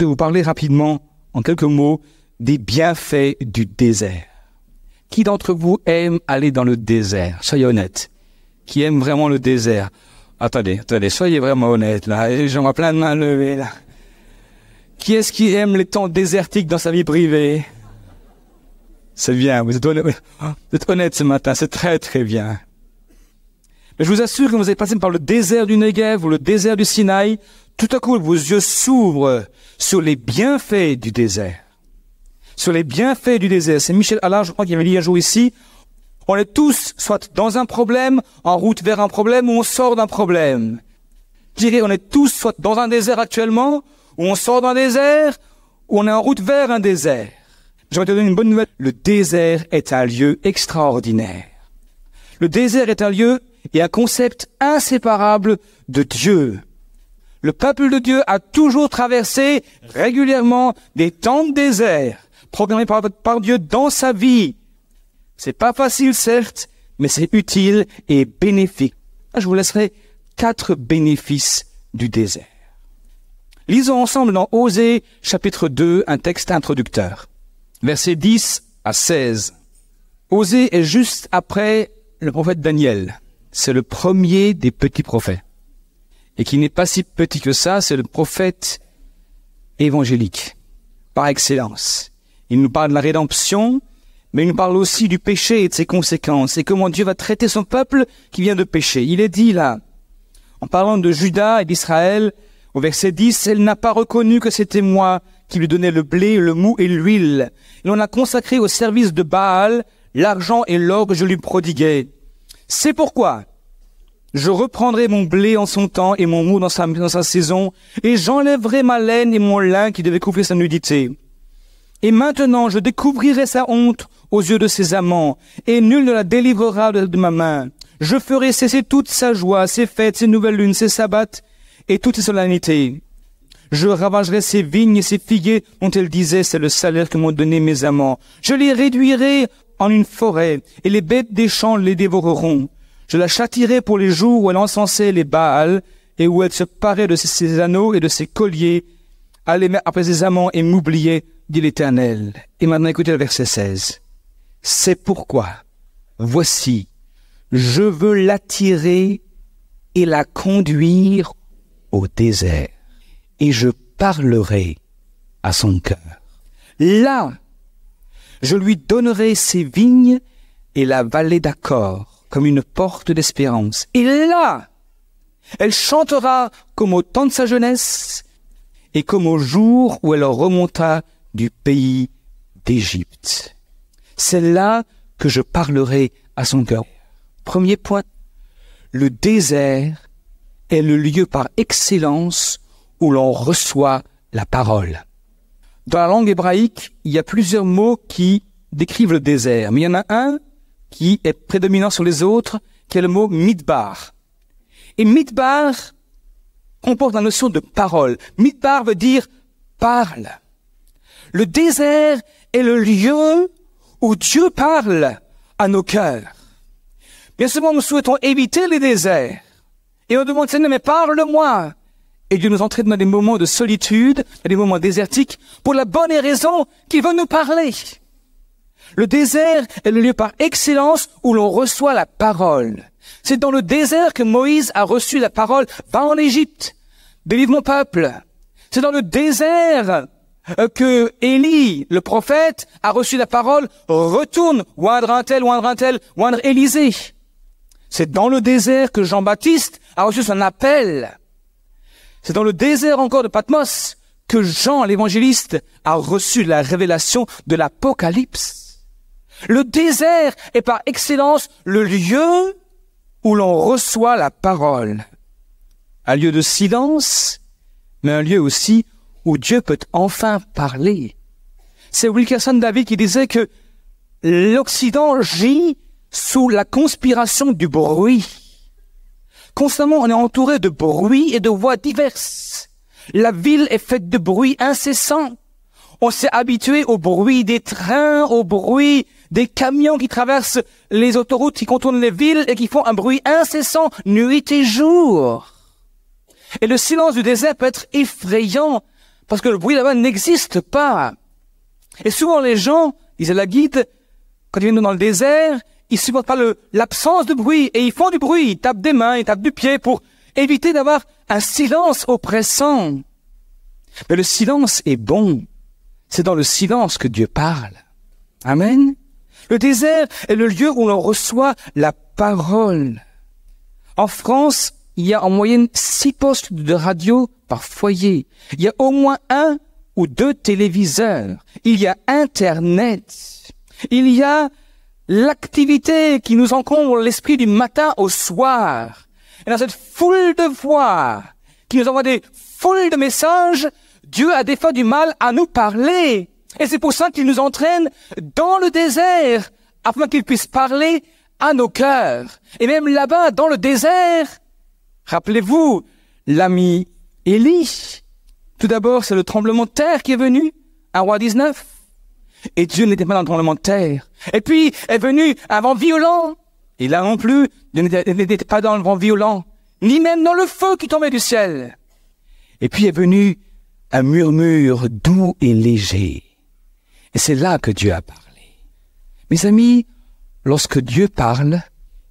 de vous parler rapidement, en quelques mots, des bienfaits du désert. Qui d'entre vous aime aller dans le désert? Soyez honnêtes. Qui aime vraiment le désert? Attendez, soyez vraiment honnêtes, là. J'en vois plein de mains levées, là. Qui est-ce qui aime les temps désertiques dans sa vie privée? C'est bien, vous êtes honnête ce matin, c'est très très bien. Mais je vous assure que vous allez passer par le désert du Negev ou le désert du Sinaï, tout à coup vos yeux s'ouvrent sur les bienfaits du désert. Sur les bienfaits du désert. C'est Michel Allard, je crois qu'il avait dit un jour ici, on est tous soit dans un problème, en route vers un problème, ou on sort d'un problème. Je dirais, on est tous soit dans un désert actuellement, ou on sort d'un désert, ou on est en route vers un désert. Je vais te donner une bonne nouvelle. Le désert est un lieu extraordinaire. Le désert est un lieu et un concept inséparable de Dieu. Le peuple de Dieu a toujours traversé régulièrement des temps de désert, programmés par Dieu dans sa vie. C'est pas facile, certes, mais c'est utile et bénéfique. Je vous laisserai 4 bénéfices du désert. Lisons ensemble dans Osée, chapitre 2, un texte introducteur. Versets 10 à 16. Osée est juste après le prophète Daniel. C'est le premier des petits prophètes. Et qui n'est pas si petit que ça, c'est le prophète évangélique, par excellence. Il nous parle de la rédemption, mais il nous parle aussi du péché et de ses conséquences, et comment Dieu va traiter son peuple qui vient de pécher. Il est dit là, en parlant de Juda et d'Israël, au verset 10, « Elle n'a pas reconnu que c'était moi qui lui donnais le blé, le mou et l'huile. Et on a consacré au service de Baal l'argent et l'or que je lui prodiguais. C'est pourquoi je reprendrai mon blé en son temps et mon mou dans sa saison, et j'enlèverai ma laine et mon lin qui devait couvrir sa nudité. Et maintenant je découvrirai sa honte aux yeux de ses amants, et nul ne la délivrera de ma main. Je ferai cesser toute sa joie, ses fêtes, ses nouvelles lunes, ses sabbats, et toutes ses solennités. Je ravagerai ses vignes et ses figuiers dont elle disait, c'est le salaire que m'ont donné mes amants. Je les réduirai en une forêt, et les bêtes des champs les dévoreront. Je la châtierai pour les jours où elle encensait les Baals, et où elle se parait de ses anneaux et de ses colliers, allait après ses amants et m'oubliait, dit l'Éternel. Et maintenant écoutez le verset 16. C'est pourquoi, voici, je veux l'attirer et la conduire au désert, et je parlerai à son cœur. Là, je lui donnerai ses vignes et la vallée d'Accord, comme une porte d'espérance. Et là, elle chantera comme au temps de sa jeunesse, et comme au jour où elle remonta du pays d'Égypte. C'est là que je parlerai à son cœur. Premier point, le désert est le lieu par excellence où l'on reçoit la parole. Dans la langue hébraïque, il y a plusieurs mots qui décrivent le désert, mais il y en a un qui est prédominant sur les autres, qui est le mot midbar. Et midbar comporte la notion de parole. Midbar veut dire parle. Le désert est le lieu où Dieu parle à nos cœurs. Bien souvent, nous souhaitons éviter les déserts. Et on demande, Seigneur, mais parle-moi. Et Dieu nous entraîne dans des moments de solitude, dans des moments désertiques, pour la bonne raison qu'il veut nous parler. Le désert est le lieu par excellence où l'on reçoit la parole. C'est dans le désert que Moïse a reçu la parole. Va en Égypte, délivre mon peuple. C'est dans le désert que Élie, le prophète, a reçu la parole. Retourne, oindre un tel, oindre Élisée. C'est dans le désert que Jean-Baptiste a reçu son appel. C'est dans le désert encore de Patmos que Jean, l'évangéliste, a reçu la révélation de l'Apocalypse. Le désert est par excellence le lieu où l'on reçoit la parole. Un lieu de silence, mais un lieu aussi où Dieu peut enfin parler. C'est Wilkerson David qui disait que l'Occident gît sous la conspiration du bruit. Constamment, on est entouré de bruit et de voix diverses. La ville est faite de bruit incessant. On s'est habitué au bruit des trains, au bruit des camions qui traversent les autoroutes, qui contournent les villes et qui font un bruit incessant, nuit et jour. Et le silence du désert peut être effrayant parce que le bruit là-bas n'existe pas. Et souvent les gens, disait la guide, quand ils viennent dans le désert, ils supportent pas l'absence de bruit et ils font du bruit, ils tapent des mains, ils tapent du pied pour éviter d'avoir un silence oppressant. Mais le silence est bon. C'est dans le silence que Dieu parle. Amen. Le désert est le lieu où l'on reçoit la parole. En France, il y a en moyenne 6 postes de radio par foyer. Il y a au moins 1 ou 2 téléviseurs. Il y a Internet. Il y a l'activité qui nous encombre l'esprit du matin au soir. Et dans cette foule de voix qui nous envoie des foules de messages, Dieu a des fois du mal à nous parler. Et c'est pour ça qu'il nous entraîne dans le désert, afin qu'il puisse parler à nos cœurs. Et même là-bas, dans le désert, rappelez-vous, l'ami Élie. Tout d'abord, c'est le tremblement de terre qui est venu, 1 Roi 19. Et Dieu n'était pas dans le tremblement de terre. Et puis est venu un vent violent. Et là non plus, Dieu n'était pas dans le vent violent, ni même dans le feu qui tombait du ciel. Et puis est venu un murmure doux et léger. Et c'est là que Dieu a parlé. Mes amis, lorsque Dieu parle,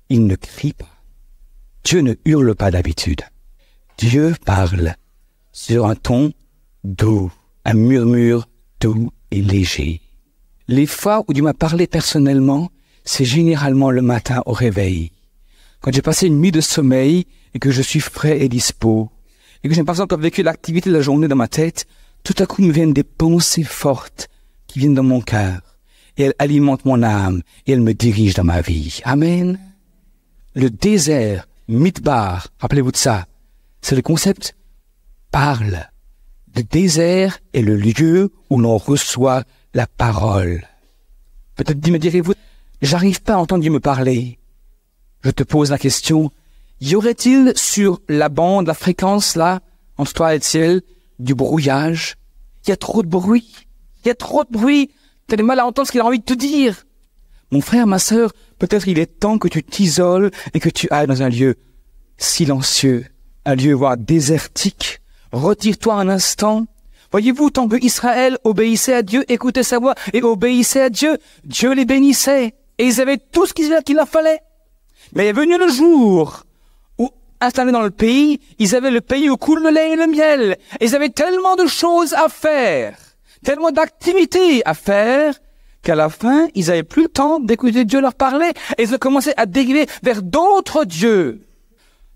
il ne crie pas. Dieu ne hurle pas d'habitude. Dieu parle sur un ton doux, un murmure doux et léger. Les fois où Dieu m'a parlé personnellement, c'est généralement le matin au réveil. Quand j'ai passé une nuit de sommeil et que je suis frais et dispo, et que j'ai pas encore vécu l'activité de la journée dans ma tête, tout à coup me viennent des pensées fortes qui viennent dans mon cœur. Et elles alimentent mon âme et elles me dirigent dans ma vie. Amen. Le désert, Midbar, rappelez-vous de ça, c'est le concept parle. Le désert est le lieu où l'on reçoit la parole. Peut-être me direz-vous, j'arrive pas à entendre Dieu me parler. Je te pose la question, y aurait-il sur la bande, la fréquence là, entre toi et le ciel, du brouillage? Il y a trop de bruit. Il y a trop de bruit. Tu as du mal à entendre ce qu'il a envie de te dire. Mon frère, ma sœur, peut-être il est temps que tu t'isoles et que tu ailles dans un lieu silencieux, un lieu voire désertique. Retire-toi un instant. Voyez-vous, tant que Israël obéissait à Dieu, écoutait sa voix et obéissait à Dieu, Dieu les bénissait. Et ils avaient tout ce qu'il leur fallait. Mais est venu le jour où, installés dans le pays, ils avaient le pays où coule le lait et le miel. Et ils avaient tellement de choses à faire, tellement d'activités à faire, qu'à la fin, ils n'avaient plus le temps d'écouter Dieu leur parler. Et ils ont commencé à dériver vers d'autres dieux.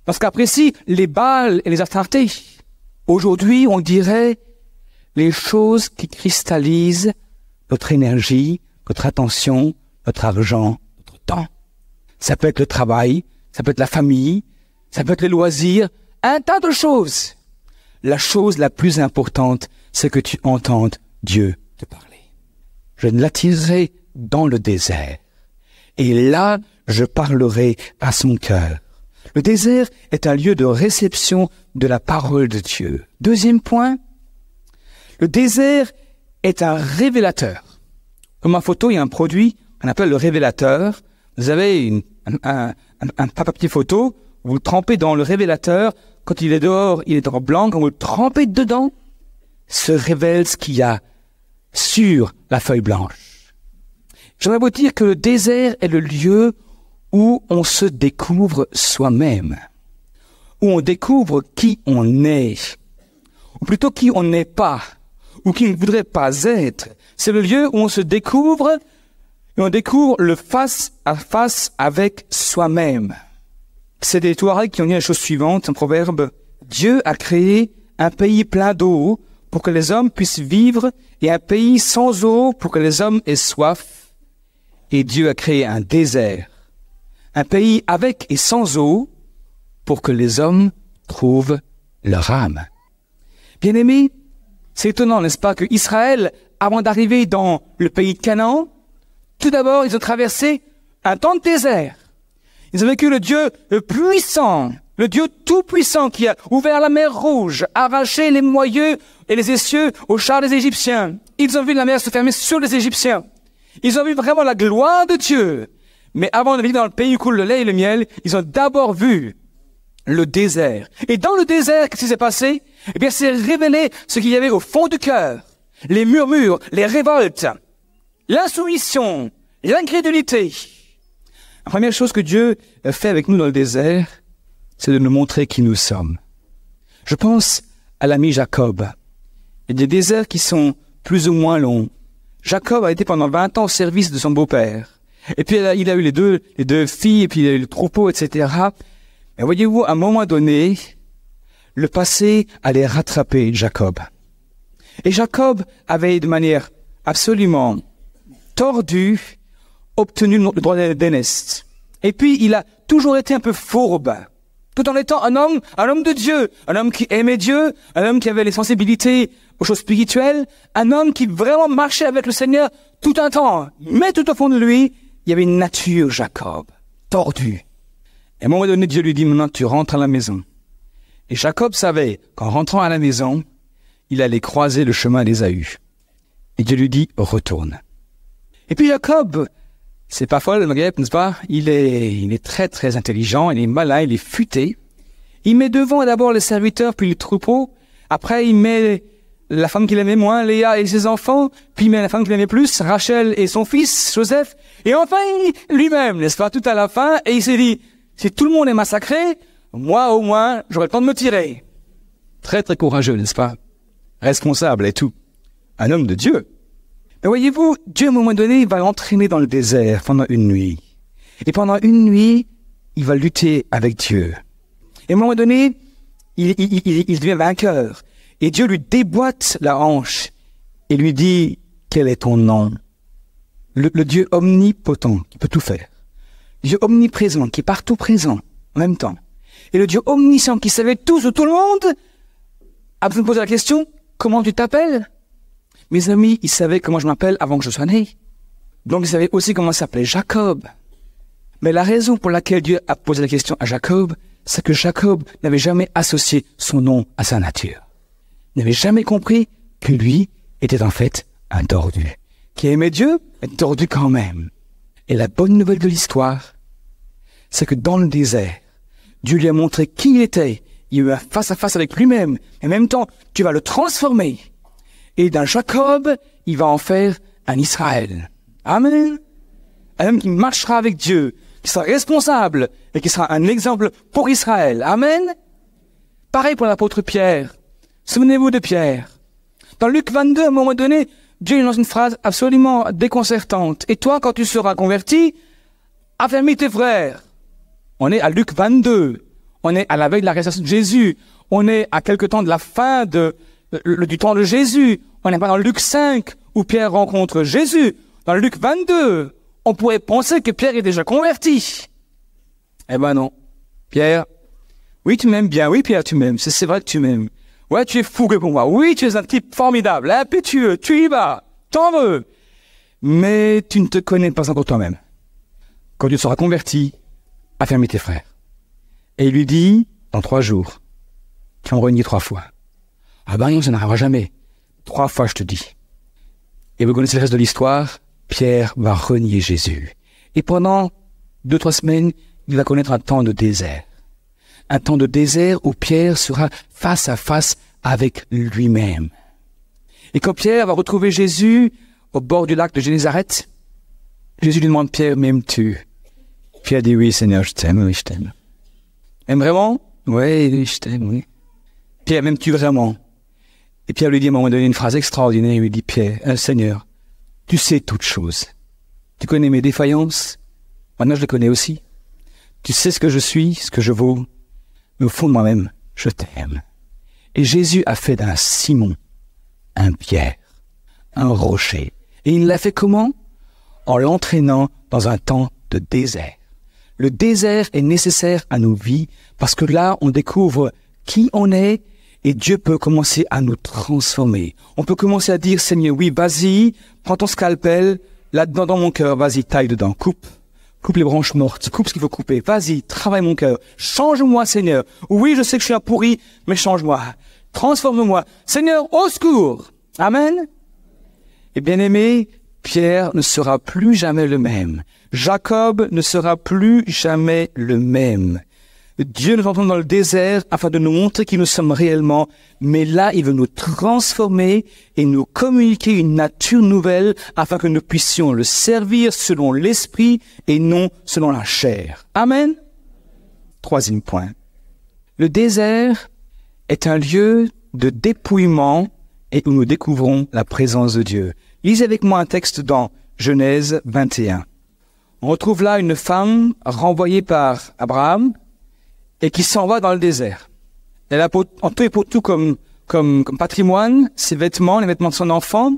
Parce qu'après si, les Baals et les Astartés, aujourd'hui, on dirait les choses qui cristallisent notre énergie, notre attention, notre argent, notre temps. Ça peut être le travail, ça peut être la famille, ça peut être les loisirs, un tas de choses. La chose la plus importante, c'est que tu entendes Dieu te parler. Je l'attirerai dans le désert. Et là, je parlerai à son cœur. Le désert est un lieu de réception de la parole de Dieu. Deuxième point, le désert est un révélateur. Comme ma photo, il y a un produit qu'on appelle le révélateur. Vous avez un papier photo, vous le trempez dans le révélateur. Quand il est dehors, il est en blanc. Quand vous le trempez dedans, se révèle ce qu'il y a sur la feuille blanche. J'aimerais vous dire que le désert est le lieu où on se découvre soi-même, où on découvre qui on est, ou plutôt qui on n'est pas, ou qui ne voudrait pas être. C'est le lieu où on se découvre, et on découvre le face à face avec soi-même. C'est des Touaregs qui ont dit la chose suivante, un proverbe. Dieu a créé un pays plein d'eau pour que les hommes puissent vivre, et un pays sans eau pour que les hommes aient soif. Et Dieu a créé un désert, un pays avec et sans eau, pour que les hommes trouvent leur âme. Bien-aimés, c'est étonnant, n'est-ce pas, que Israël, avant d'arriver dans le pays de Canaan, tout d'abord, ils ont traversé un temps de désert. Ils ont vécu le Dieu puissant, le Dieu tout-puissant qui a ouvert la mer Rouge, arraché les moyeux et les essieux aux chars des Égyptiens. Ils ont vu la mer se fermer sur les Égyptiens. Ils ont vu vraiment la gloire de Dieu. Mais avant de venir dans le pays où coule le lait et le miel, ils ont d'abord vu le désert. Et dans le désert, qu'est-ce qui s'est passé? Eh bien, c'est révélé ce qu'il y avait au fond du cœur. Les murmures, les révoltes, l'insoumission, l'incrédulité. La première chose que Dieu fait avec nous dans le désert, c'est de nous montrer qui nous sommes. Je pense à l'ami Jacob. Il y a des déserts qui sont plus ou moins longs. Jacob a été pendant 20 ans au service de son beau-père. Et puis il a eu les deux filles, et puis il a eu le troupeau, etc. Mais voyez-vous, à un moment donné, le passé allait rattraper Jacob. Et Jacob avait de manière absolument tordue obtenu le droit d'aînesse. Et puis il a toujours été un peu fourbe, tout en étant un homme de Dieu, un homme qui aimait Dieu, un homme qui avait les sensibilités aux choses spirituelles, un homme qui vraiment marchait avec le Seigneur tout un temps. Mais tout au fond de lui, il y avait une nature Jacob, tordue. Et à un moment donné, Dieu lui dit, maintenant tu rentres à la maison. Et Jacob savait qu'en rentrant à la maison, il allait croiser le chemin d'Ésaü. Et Dieu lui dit, retourne. Et puis Jacob, c'est pas folle, n'est-ce pas? Il est très très intelligent, il est malin, il est futé. Il met devant d'abord les serviteurs, puis le troupeau. Après, il met la femme qu'il aimait moins, Léa et ses enfants. Puis il met la femme qu'il aimait plus, Rachel et son fils, Joseph. Et enfin, lui-même, n'est-ce pas, tout à la fin. Et il s'est dit, si tout le monde est massacré, moi au moins, j'aurai le temps de me tirer. Très très courageux, n'est-ce pas? Responsable et tout. Un homme de Dieu. Mais voyez-vous, Dieu, à un moment donné, il va l'entraîner dans le désert pendant une nuit. Et pendant une nuit, il va lutter avec Dieu. Et à un moment donné, il devient vainqueur. Et Dieu lui déboîte la hanche et lui dit, quel est ton nom? Le Dieu omnipotent, qui peut tout faire. Le Dieu omniprésent, qui est partout présent, en même temps. Et le Dieu omniscient, qui savait tout sur tout le monde, a besoin de poser la question, comment tu t'appelles? Mes amis, ils savaient comment je m'appelle avant que je sois né. Donc ils savaient aussi comment s'appelait Jacob. Mais la raison pour laquelle Dieu a posé la question à Jacob, c'est que Jacob n'avait jamais associé son nom à sa nature. Il n'avait jamais compris que lui était en fait un tordu. Qui aimait Dieu, mais tordu quand même. Et la bonne nouvelle de l'histoire, c'est que dans le désert, Dieu lui a montré qui il était. Il y a eu un face-à-face avec lui-même. Et en même temps, tu vas le transformer. Et d'un Jacob, il va en faire un Israël. Amen. Un homme qui marchera avec Dieu, qui sera responsable et qui sera un exemple pour Israël. Amen. Pareil pour l'apôtre Pierre. Souvenez-vous de Pierre. Dans Luc 22, à un moment donné, Dieu lance une phrase absolument déconcertante. Et toi, quand tu seras converti, affermis tes frères. On est à Luc 22. On est à la veille de la résurrection de Jésus. On est à quelque temps de la fin du temps de Jésus. On n'est pas dans Luc 5 où Pierre rencontre Jésus. Dans Luc 22, on pourrait penser que Pierre est déjà converti. Eh ben non. Pierre, oui tu m'aimes bien. Oui Pierre, tu m'aimes. C'est vrai que tu m'aimes. Ouais, tu es fougueux pour moi. Oui, tu es un type formidable, impétueux. Tu y vas. T'en veux. Mais tu ne te connais pas encore toi-même. Quand tu seras converti, affermis tes frères. Et il lui dit, dans 3 jours, tu en renies 3 fois. Ah ben non, ça n'arrivera jamais. 3 fois, je te dis. Et vous connaissez le reste de l'histoire, Pierre va renier Jésus. Et pendant 2-3 semaines, il va connaître un temps de désert. Un temps de désert où Pierre sera face à face avec lui-même. Et quand Pierre va retrouver Jésus au bord du lac de Génézareth, Jésus lui demande, Pierre, m'aimes-tu? Pierre dit, oui, Seigneur, je t'aime, oui, je t'aime. Aime vraiment? Oui, je t'aime, oui. Pierre, m'aimes-tu vraiment? Et Pierre lui dit à un moment donné une phrase extraordinaire, il lui dit, Pierre, Seigneur, tu sais toutes choses. Tu connais mes défaillances, maintenant je les connais aussi. Tu sais ce que je suis, ce que je vaux, mais au fond de moi-même, je t'aime. Et Jésus a fait d'un Simon un Pierre, un rocher. Et il l'a fait comment? En l'entraînant dans un temps de désert. Le désert est nécessaire à nos vies parce que là, on découvre qui on est et Dieu peut commencer à nous transformer. On peut commencer à dire, Seigneur, oui, vas-y, prends ton scalpel, là-dedans dans mon cœur, vas-y, taille dedans, coupe les branches mortes, coupe ce qu'il faut couper, vas-y, travaille mon cœur, change-moi, Seigneur. Oui, je sais que je suis un pourri, mais change-moi, transforme-moi. Seigneur, au secours. Amen. Et bien aimé, Pierre ne sera plus jamais le même. Jacob ne sera plus jamais le même. Dieu nous entraîne dans le désert afin de nous montrer qui nous sommes réellement, mais là, il veut nous transformer et nous communiquer une nature nouvelle afin que nous puissions le servir selon l'esprit et non selon la chair. Amen. Troisième point. Le désert est un lieu de dépouillement et où nous découvrons la présence de Dieu. Lisez avec moi un texte dans Genèse 21. On retrouve là une femme renvoyée par Abraham et qui s'en va dans le désert. Elle a en tout et pour tout comme patrimoine ses vêtements, les vêtements de son enfant,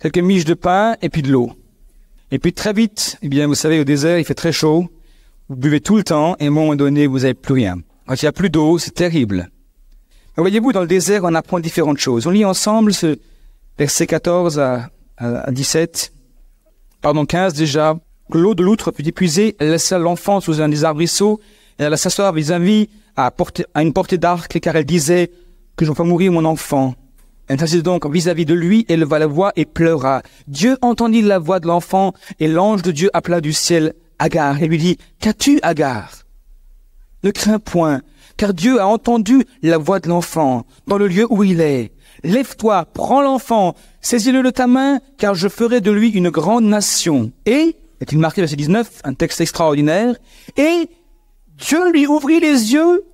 quelques miches de pain et puis de l'eau. Et puis très vite, eh bien vous savez, au désert, il fait très chaud, vous buvez tout le temps et à un moment donné, vous n'avez plus rien. Quand il n'y a plus d'eau, c'est terrible. Mais voyez-vous, dans le désert, on apprend différentes choses. On lit ensemble ce verset 14 à 15 déjà. L'eau de l'outre fut épuisée, elle laissa l'enfant sous un des arbrisseaux, et elle alla s'asseoir vis-à-vis à une portée d'arc, car elle disait que je ne vais pas mourir mon enfant. Elle s'assit donc vis-à-vis de lui, éleva la voix et pleura. Dieu entendit la voix de l'enfant, et l'ange de Dieu appela du ciel Agar, et lui dit, qu'as-tu, Agar? Ne crains point, car Dieu a entendu la voix de l'enfant dans le lieu où il est. Lève-toi, prends l'enfant, saisis-le de ta main, car je ferai de lui une grande nation. Et, est-il marqué verset 19, un texte extraordinaire, et Dieu lui ouvrit les yeux,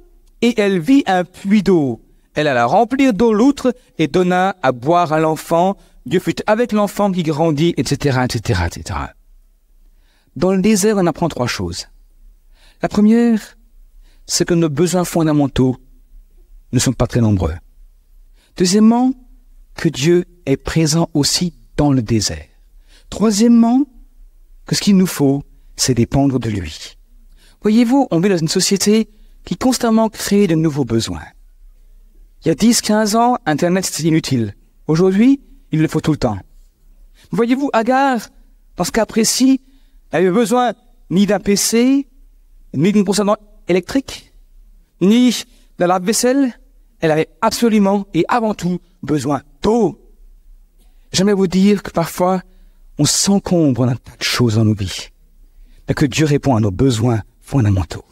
et elle vit un puits d'eau. Elle alla remplir d'eau l'outre et donna à boire à l'enfant. Dieu fut avec l'enfant qui grandit, etc., etc., etc. Dans le désert, on apprend trois choses. La première, c'est que nos besoins fondamentaux ne sont pas très nombreux. Deuxièmement, que Dieu est présent aussi dans le désert. Troisièmement, que ce qu'il nous faut, c'est dépendre de lui. Voyez-vous, on vit dans une société qui constamment crée de nouveaux besoins. Il y a 10, 15 ans, Internet c'était inutile. Aujourd'hui, il le faut tout le temps. Voyez-vous, Agar, dans ce cas précis, elle avait besoin ni d'un PC, ni d'une brosse à dents électrique, ni d'un lave-vaisselle. Elle avait absolument et avant tout besoin d'eau. J'aimerais vous dire que parfois, on s'encombre d'un tas de choses dans nos vies, mais que Dieu répond à nos besoins fondamentaux.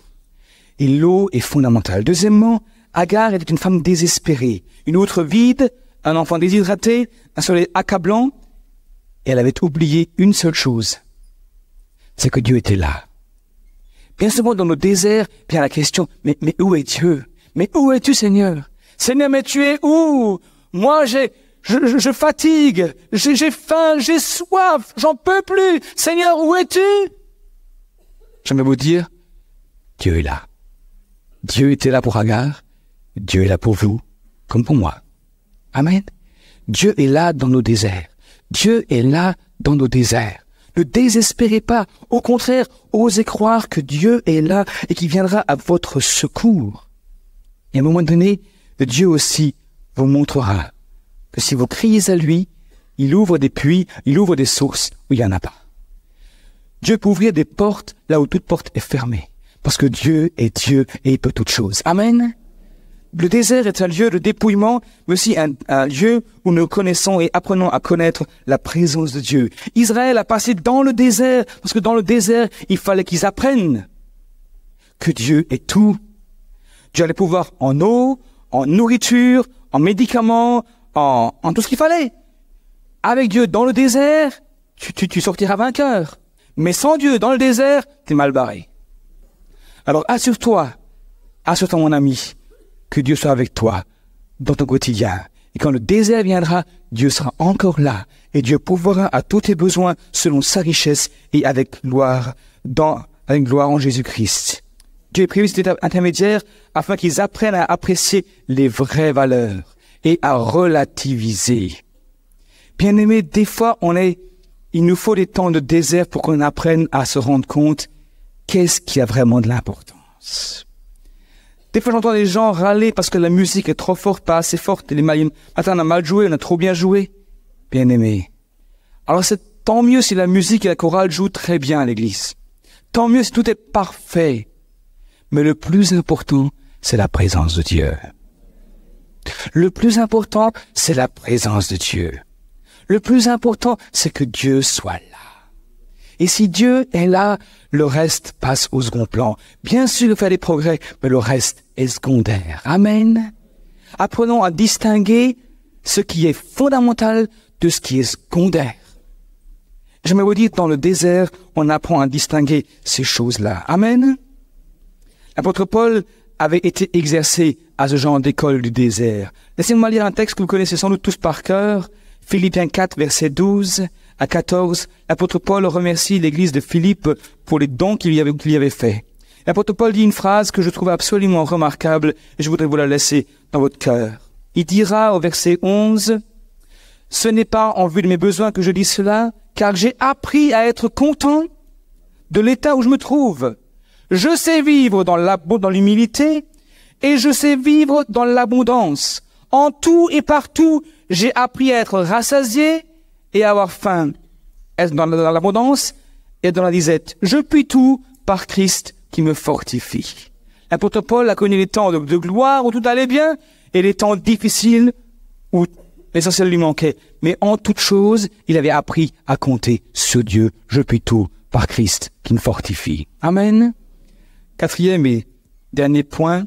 Et l'eau est fondamentale. Deuxièmement, Agar était une femme désespérée, une outre vide, un enfant déshydraté, un soleil accablant, et elle avait oublié une seule chose, c'est que Dieu était là. Bien souvent dans nos déserts, vient la question, mais où est Dieu? Mais où es-tu, Seigneur? Seigneur, mais tu es où? Moi, je fatigue, j'ai faim, j'ai soif, j'en peux plus. Seigneur, où es-tu? J'aimerais vous dire, Dieu est là. Dieu était là pour Agar, Dieu est là pour vous, comme pour moi. Amen. Dieu est là dans nos déserts. Dieu est là dans nos déserts. Ne désespérez pas. Au contraire, osez croire que Dieu est là et qu'il viendra à votre secours. Et à un moment donné, Dieu aussi vous montrera que si vous criez à lui, il ouvre des puits, il ouvre des sources où il n'y en a pas. Dieu peut ouvrir des portes là où toute porte est fermée. Parce que Dieu est Dieu et il peut toutes choses. Amen. Le désert est un lieu de dépouillement, mais aussi un lieu où nous connaissons et apprenons à connaître la présence de Dieu. Israël a passé dans le désert, parce que dans le désert, il fallait qu'ils apprennent que Dieu est tout. Dieu allait pouvoir en eau, en nourriture, en médicaments, en tout ce qu'il fallait. Avec Dieu dans le désert, tu sortiras vainqueur. Mais sans Dieu dans le désert, t'es mal barré. Alors assure-toi mon ami, que Dieu soit avec toi dans ton quotidien. Et quand le désert viendra, Dieu sera encore là. Et Dieu pourvoira à tous tes besoins selon sa richesse et avec gloire en Jésus-Christ. Dieu est prévu cette étape intermédiaire afin qu'ils apprennent à apprécier les vraies valeurs et à relativiser. Bien-aimés, des fois, il nous faut des temps de désert pour qu'on apprenne à se rendre compte qu'est-ce qui a vraiment de l'importance. Des fois, j'entends des gens râler parce que la musique est trop forte, pas assez forte. Attends, on a mal joué, on a trop bien joué. Bien-aimés. Alors c'est tant mieux si la musique et la chorale jouent très bien à l'église. Tant mieux si tout est parfait. Mais le plus important, c'est la présence de Dieu. Le plus important, c'est la présence de Dieu. Le plus important, c'est que Dieu soit là. Et si Dieu est là, le reste passe au second plan. Bien sûr, faire des progrès, mais le reste est secondaire. Amen. Apprenons à distinguer ce qui est fondamental de ce qui est secondaire. J'aimerais vous dire, dans le désert, on apprend à distinguer ces choses-là. Amen. L'apôtre Paul avait été exercé à ce genre d'école du désert. Laissez-moi lire un texte que vous connaissez sans doute tous par cœur. Philippiens 4, versets 12 à 14. L'apôtre Paul remercie l'église de Philippe pour les dons qu'il y avait fait. L'apôtre Paul dit une phrase que je trouve absolument remarquable et je voudrais vous la laisser dans votre cœur. Il dira au verset 11, « Ce n'est pas en vue de mes besoins que je dis cela, car j'ai appris à être content de l'état où je me trouve. Je sais vivre dans l'humilité et je sais vivre dans l'abondance. En tout et partout, j'ai appris à être rassasié et à avoir faim. Être dans l'abondance et dans la disette. Je puis tout par Christ qui me fortifie. » L'apôtre Paul a connu les temps de gloire où tout allait bien et les temps difficiles où l'essentiel lui manquait. Mais en toute chose, il avait appris à compter sur Dieu. Je puis tout par Christ qui me fortifie. Amen. Quatrième et dernier point.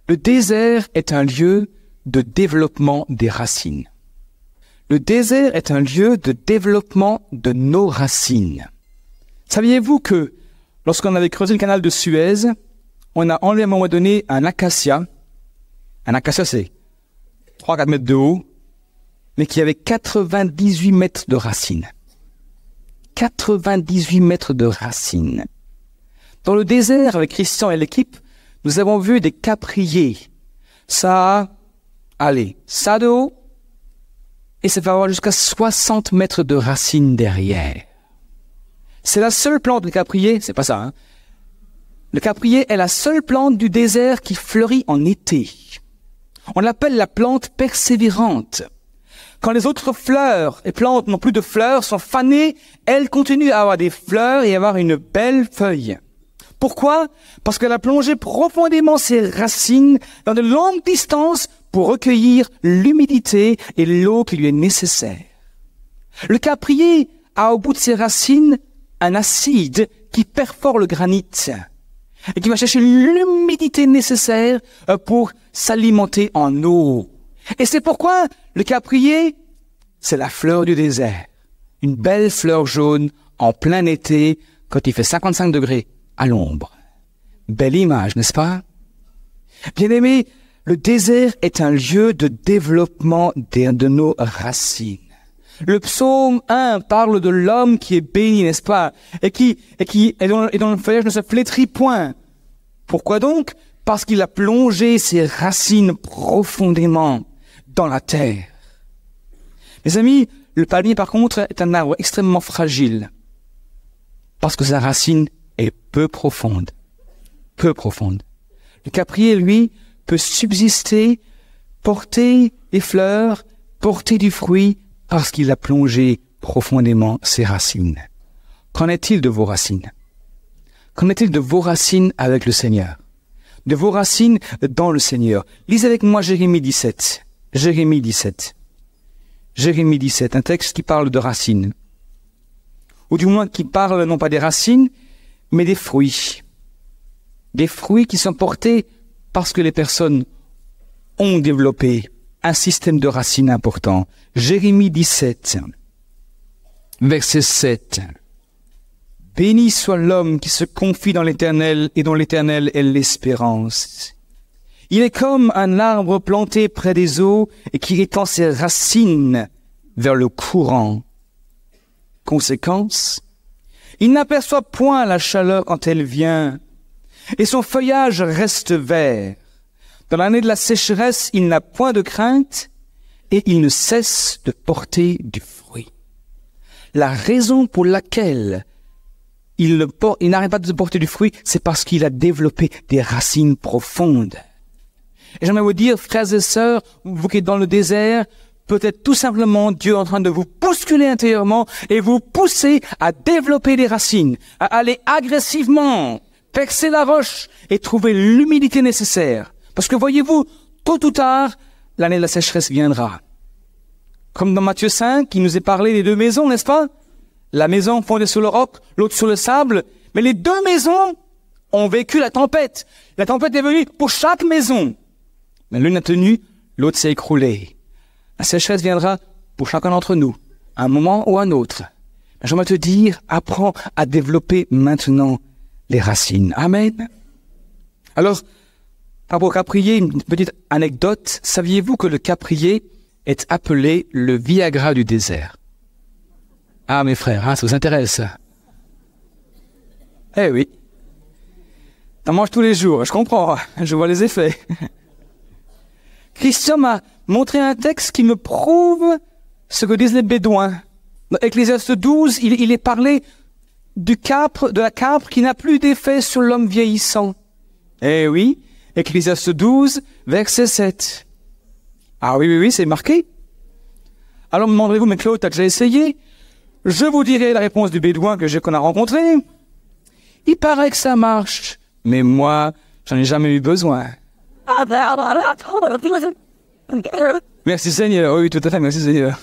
Le désert est un lieu de développement des racines. Le désert est un lieu de développement de nos racines. Saviez-vous que lorsqu'on avait creusé le canal de Suez, on a enlevé à un moment donné un acacia. Un acacia, c'est 3-4 mètres de haut, mais qui avait 98 mètres de racines. 98 mètres de racines. Dans le désert, avec Christian et l'équipe, nous avons vu des capriers. Ça de haut, et ça va avoir jusqu'à 60 mètres de racines derrière. C'est la seule plante, le caprier, c'est pas ça, hein. Le caprier est la seule plante du désert qui fleurit en été. On l'appelle la plante persévérante. Quand les autres fleurs et plantes n'ont plus de fleurs, sont fanées, elles continuent à avoir des fleurs et à avoir une belle feuille. Pourquoi? Parce qu'elle a plongé profondément ses racines dans de longues distances pour recueillir l'humidité et l'eau qui lui est nécessaire. Le caprier a au bout de ses racines un acide qui perfore le granit et qui va chercher l'humidité nécessaire pour s'alimenter en eau. Et c'est pourquoi le caprier, c'est la fleur du désert. Une belle fleur jaune en plein été quand il fait 55 degrés à l'ombre. Belle image, n'est-ce pas? Bien-aimés, le désert est un lieu de développement de nos racines. Le psaume 1 parle de l'homme qui est béni, n'est-ce pas? Et dont le feuillage ne se flétrit point. Pourquoi donc? Parce qu'il a plongé ses racines profondément dans la terre. Mes amis, le palmier par contre est un arbre extrêmement fragile. Parce que sa racine est peu profonde. Peu profonde. Le caprier, lui, peut subsister, porter des fleurs, porter du fruit, parce qu'il a plongé profondément ses racines. Qu'en est-il de vos racines? Qu'en est-il de vos racines avec le Seigneur? De vos racines dans le Seigneur? Lisez avec moi Jérémie 17. Jérémie 17. Jérémie 17, un texte qui parle de racines. Ou du moins qui parle non pas des racines, mais des fruits. Des fruits qui sont portés parce que les personnes ont développé un système de racines important. Jérémie 17, verset 7. « Béni soit l'homme qui se confie dans l'Éternel et dont l'Éternel est l'espérance. Il est comme un arbre planté près des eaux et qui étend ses racines vers le courant. Conséquence, il n'aperçoit point la chaleur quand elle vient, et son feuillage reste vert. Dans l'année de la sécheresse, il n'a point de crainte, et il ne cesse de porter du fruit. » La raison pour laquelle il n'arrête pas de porter du fruit, c'est parce qu'il a développé des racines profondes. Et j'aimerais vous dire, frères et sœurs, vous qui êtes dans le désert, peut-être tout simplement Dieu est en train de vous bousculer intérieurement et vous pousser à développer des racines, à aller agressivement percer la roche et trouver l'humidité nécessaire. Parce que voyez-vous, tôt ou tard, l'année de la sécheresse viendra. Comme dans Matthieu 5, qui nous est parlé des deux maisons, n'est-ce pas? La maison fondée sur le roc, l'autre sur le sable. Mais les deux maisons ont vécu la tempête. La tempête est venue pour chaque maison. Mais l'une a tenu, l'autre s'est écroulée. La sécheresse viendra pour chacun d'entre nous, à un moment ou à un autre. Mais j'aimerais te dire, apprends à développer maintenant les racines. Amen. Alors, par rapport au caprier, une petite anecdote. Saviez-vous que le caprier est appelé le Viagra du désert? Ah, mes frères, ça vous intéresse? Eh oui. T'en manges tous les jours, je comprends, je vois les effets. Christian m'a montré un texte qui me prouve ce que disent les Bédouins. Dans Ecclésiaste 12, il est parlé de la capre qui n'a plus d'effet sur l'homme vieillissant. Eh oui, Ecclésiaste 12, verset 7. Ah oui, c'est marqué. Alors me demanderez-vous, mais Claude, t'as déjà essayé? Je vous dirai la réponse du Bédouin qu'on a rencontré. Il paraît que ça marche, mais moi, j'en ai jamais eu besoin. Merci Seigneur, oui, tout à fait, merci Seigneur.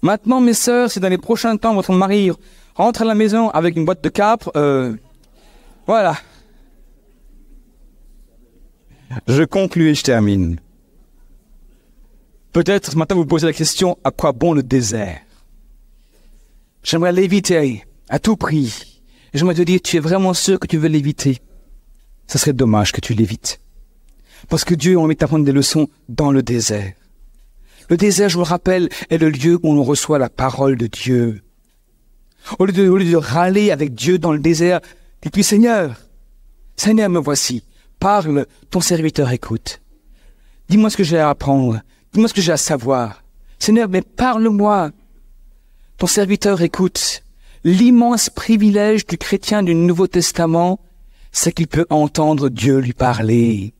Maintenant, mes sœurs, si dans les prochains temps, votre mari rentre à la maison avec une boîte de capre, voilà. Je conclue et je termine. Peut-être ce matin vous posez la question, à quoi bon le désert? J'aimerais l'éviter à tout prix. Et j'aimerais te dire, tu es vraiment sûr que tu veux l'éviter? Ça serait dommage que tu l'évites. Parce que Dieu, on met à prendre des leçons dans le désert. Le désert, je vous le rappelle, est le lieu où on reçoit la parole de Dieu. Au lieu de râler avec Dieu dans le désert, dis-lui, Seigneur, me voici. Parle, ton serviteur écoute. Dis-moi ce que j'ai à apprendre. Dis-moi ce que j'ai à savoir. Seigneur, mais parle-moi. Ton serviteur écoute. L'immense privilège du chrétien du Nouveau Testament, c'est qu'il peut entendre Dieu lui parler.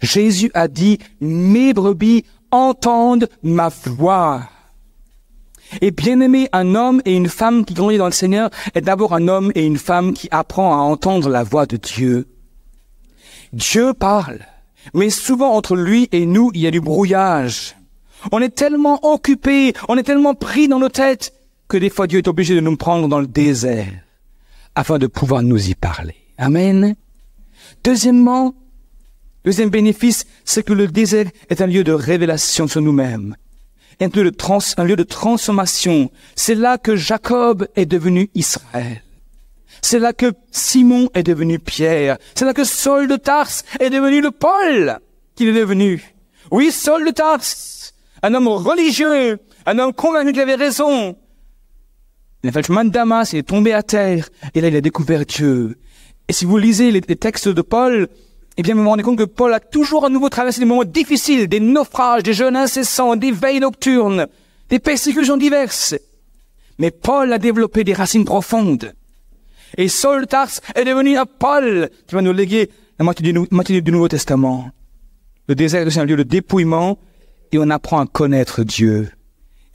Jésus a dit, mes brebis entendent ma voix. Et bien aimé, un homme et une femme qui grandit dans le Seigneur est d'abord un homme et une femme qui apprend à entendre la voix de Dieu. Dieu parle, mais souvent entre lui et nous, il y a du brouillage. On est tellement occupé, on est tellement pris dans nos têtes que des fois Dieu est obligé de nous prendre dans le désert afin de pouvoir nous y parler. Amen. Deuxième bénéfice, c'est que le désert est un lieu de révélation sur nous-mêmes, un lieu de transformation. C'est là que Jacob est devenu Israël. C'est là que Simon est devenu Pierre. C'est là que Saul de Tarse est devenu le Paul qu'il est devenu. Oui, Saul de Tarse, un homme religieux, un homme convaincu qu'il avait raison. Il a fait le chemin de Damas, il est tombé à terre, et là il a découvert Dieu. Et si vous lisez les textes de Paul, eh bien vous vous rendez compte que Paul a toujours à nouveau traversé des moments difficiles, des naufrages, des jeûnes incessants, des veilles nocturnes, des persécutions diverses. Mais Paul a développé des racines profondes. Et Saul de Tarse est devenu un Paul qui va nous léguer la moitié du Nouveau Testament. Le désert est aussi un lieu de dépouillement et on apprend à connaître Dieu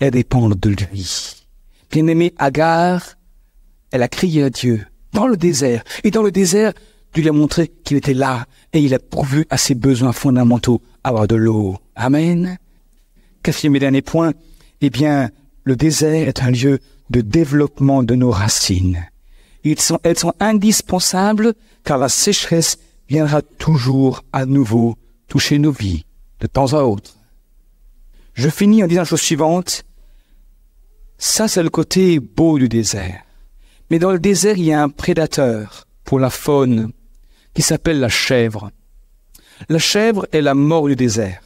et à dépendre de lui. Bien-aimé, Agar, elle a crié à Dieu dans le désert. Et dans le désert, Dieu lui a montré qu'il était là et il a pourvu à ses besoins fondamentaux, avoir de l'eau. Amen. Quatrième et dernier point, eh bien, le désert est un lieu de développement de nos racines. Elles sont indispensables car la sécheresse viendra toujours à nouveau toucher nos vies, de temps à autre. Je finis en disant la chose suivante. Ça, c'est le côté beau du désert. Mais dans le désert, il y a un prédateur pour la faune qui s'appelle la chèvre. La chèvre est la mort du désert.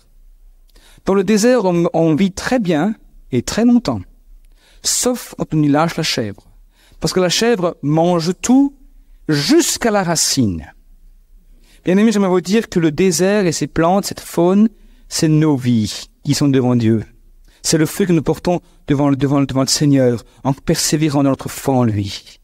Dans le désert, on vit très bien et très longtemps, sauf quand on y lâche la chèvre. Parce que la chèvre mange tout jusqu'à la racine. Bien aimé, j'aimerais vous dire que le désert et ses plantes, cette faune, c'est nos vies qui sont devant Dieu. C'est le fruit que nous portons devant le Seigneur en persévérant dans notre foi en lui.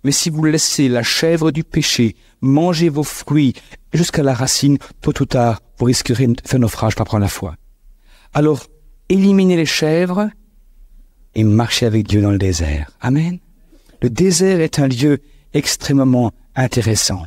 Mais si vous laissez la chèvre du péché manger vos fruits jusqu'à la racine, tôt ou tard, vous risquerez de faire naufrage par rapport à la foi. Alors, éliminez les chèvres et marchez avec Dieu dans le désert. Amen. Le désert est un lieu extrêmement intéressant.